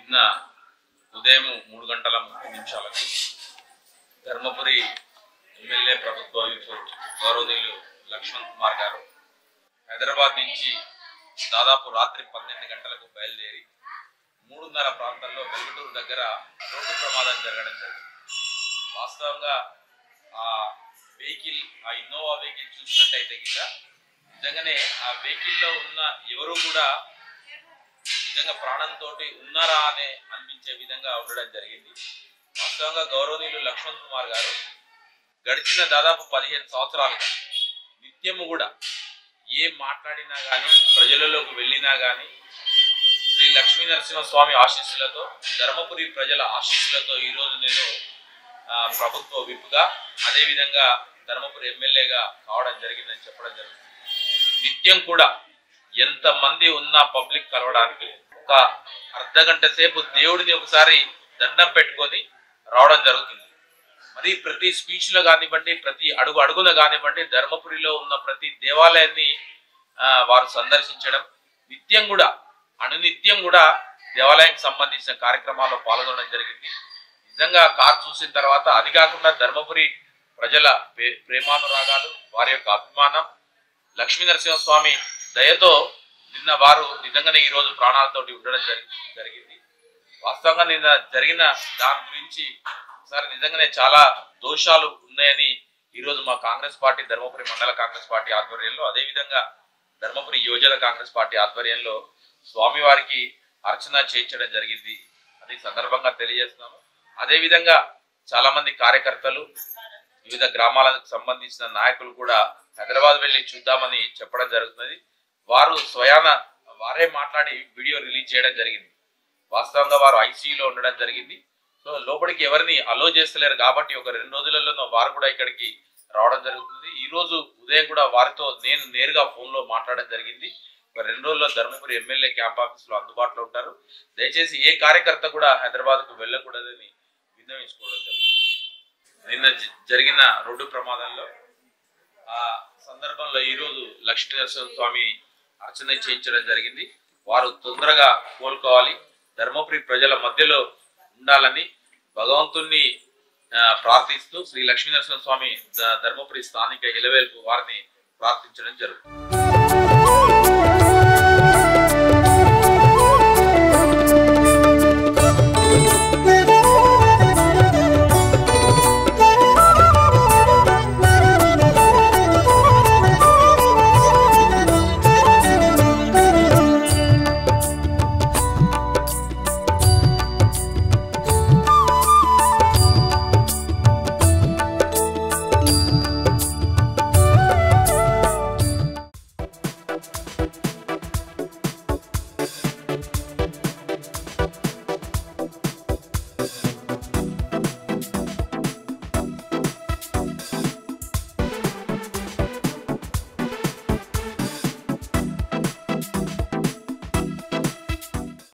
నిన్న ఉదయం 3 గంటల 30 నిమిషాలకు ధర్మపురి ఎమ్మెల్యే ప్రభుత్వ విప్ గౌరవనీయులు లక్ష్మణ్ కుమార్ గారు హైదరాబాద్ నుంచి దాదాపు రాత్రి 12 గంటలకు బయలుదేరి 3:30 ప్రాంతంలో వెలుగుటూరు దగ్గర రోడ్డు ప్రమాదం జరగడం జరిగింది. వాస్తవంగా ఆ వెహికల్, ఆ ఇన్నోవా వెహికల్ చూసినట్టయితే నిజంగానే ఆ వెహికల్లో ఉన్న ఎవరు కూడా నిజంగా ప్రాణంతో ఉన్నారా అనే అనిపించే విధంగా ఉండడం జరిగింది. వాస్తవంగా గౌరవనీయులు లక్ష్మణ్ కుమార్ గారు గడిచిన దాదాపు 15 సంవత్సరాలుగా నిత్యము కూడా ఏం మాట్లాడినా కానీ, ప్రజలలోకి వెళ్ళినా కానీ శ్రీ లక్ష్మీ నరసింహస్వామి ఆశీస్సులతో, ధర్మపురి ప్రజల ఆశీస్సులతో ఈరోజు నేను ప్రభుత్వ విప్గా, అదేవిధంగా ధర్మపురి ఎమ్మెల్యేగా కావడం జరిగిందని చెప్పడం జరుగుతుంది. నిత్యం కూడా ఎంతమంది ఉన్నా పబ్లిక్ కలవడానికి ఒక అర్ధగంట సేపు దేవుడిని ఒకసారి దండం పెట్టుకొని రావడం జరుగుతుంది. మరి ప్రతి స్పీచ్ లో కానివ్వండి, ప్రతి అడుగున కానివ్వండి, ధర్మపురిలో ఉన్న ప్రతి దేవాలయాన్ని వారు సందర్శించడం, నిత్యం కూడా అనునిత్యం కూడా దేవాలయానికి సంబంధించిన కార్యక్రమాల్లో పాల్గొనడం జరిగింది. నిజంగా కారు చూసిన తర్వాత అది కాకుండా ధర్మపురి ప్రజల ప్రేమానురాగాలు, వారి యొక్క అభిమానం, లక్ష్మీ నరసింహస్వామి దయతో నిన్న వారు నిజంగానే ఈరోజు ప్రాణాలతోటి ఉండడం జరిగింది. వాస్తవంగా నిన్న జరిగిన దాని గురించి సార్ నిజంగానే చాలా దోషాలు ఉన్నాయని ఈరోజు మా కాంగ్రెస్ పార్టీ, ధర్మపురి మండల కాంగ్రెస్ పార్టీ ఆధ్వర్యంలో, అదేవిధంగా ధర్మపురి యువజన కాంగ్రెస్ పార్టీ ఆధ్వర్యంలో స్వామివారికి అర్చన చేయించడం జరిగింది అని సందర్భంగా తెలియజేస్తున్నాము. అదేవిధంగా చాలా మంది కార్యకర్తలు, వివిధ గ్రామాలకు సంబంధించిన నాయకులు కూడా హైదరాబాద్ వెళ్ళి చూద్దామని చెప్పడం జరుగుతుంది. వారు స్వయాన వారే మాట్లాడి వీడియో రిలీజ్ చేయడం జరిగింది. వాస్తవంగా వారు ఐసీయూలో ఉండడం జరిగింది. సో లోపలికి ఎవరిని అలో చేస్తలేరు కాబట్టి ఒక 2 రోజులలో వారు కూడా ఇక్కడికి రావడం జరుగుతుంది. ఈ రోజు ఉదయం కూడా వారితో నేను నేరుగా ఫోన్లో మాట్లాడడం జరిగింది. ఒక 2 రోజుల్లో ధర్మపురి ఎమ్మెల్యే క్యాంప్ ఆఫీస్ లో అందుబాటులో ఉంటారు. దయచేసి ఏ కార్యకర్త కూడా హైదరాబాద్ కు వెళ్ళకూడదని విన్నవించుకోవడం జరిగింది. నిన్న జరిగిన రోడ్డు ప్రమాదంలో ఆ సందర్భంలో ఈరోజు లక్ష్మీ నరసింహస్వామి అర్చన చేయించడం జరిగింది. వారు తొందరగా కోలుకోవాలి, ధర్మపురి ప్రజల మధ్యలో ఉండాలని భగవంతుణ్ణి ప్రార్థిస్తూ శ్రీ లక్ష్మీ నరసింహస్వామి ధర్మపురి స్థానిక ఇలవేల్పు వారిని ప్రార్థించడం జరుగుతుంది.